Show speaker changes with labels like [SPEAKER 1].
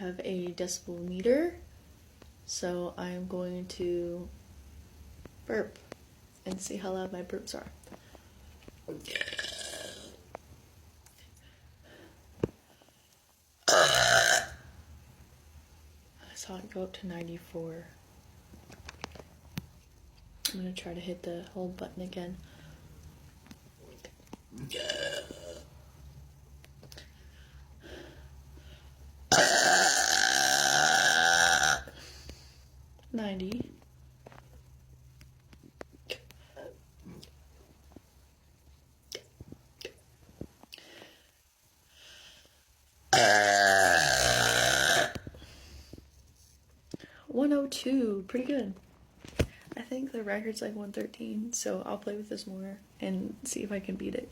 [SPEAKER 1] have a decibel meter, so I'm going to burp and see how loud my burps are. I saw it go up to 94. I'm gonna try to hit the hold button again. 90. $102, pretty good. I think the record's like 113, so I'll play with this more and see if I can beat it.